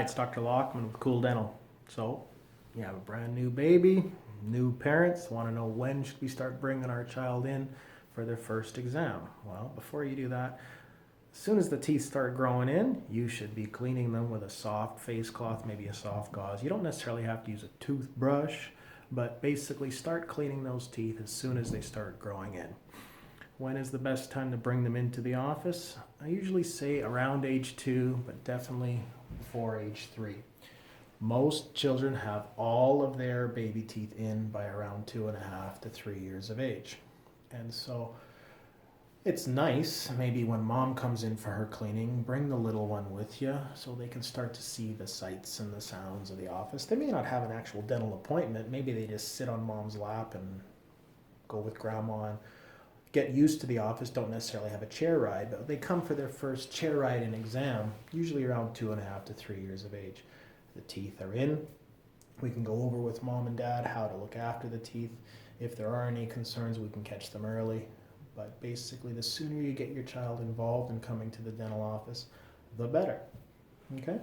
Hi, it's Dr. Lachman with Cool Dental. So, you have a brand new baby, new parents want to know when should we start bringing our child in for their first exam. Well, before you do that, as soon as the teeth start growing in, you should be cleaning them with a soft face cloth, maybe a soft gauze. You don't necessarily have to use a toothbrush, but basically start cleaning those teeth as soon as they start growing in. When is the best time to bring them into the office? I usually say around age 2, but definitely before age 3. Most children have all of their baby teeth in by around 2.5 to 3 years of age. And so it's nice, maybe when mom comes in for her cleaning, bring the little one with you so they can start to see the sights and the sounds of the office. They may not have an actual dental appointment. Maybe they just sit on mom's lap and go with grandma and get used to the office, don't necessarily have a chair ride, but they come for their first chair ride and exam, usually around 2.5 to 3 years of age. The teeth are in. We can go over with mom and dad how to look after the teeth. If there are any concerns, we can catch them early. But basically, the sooner you get your child involved in coming to the dental office, the better. Okay?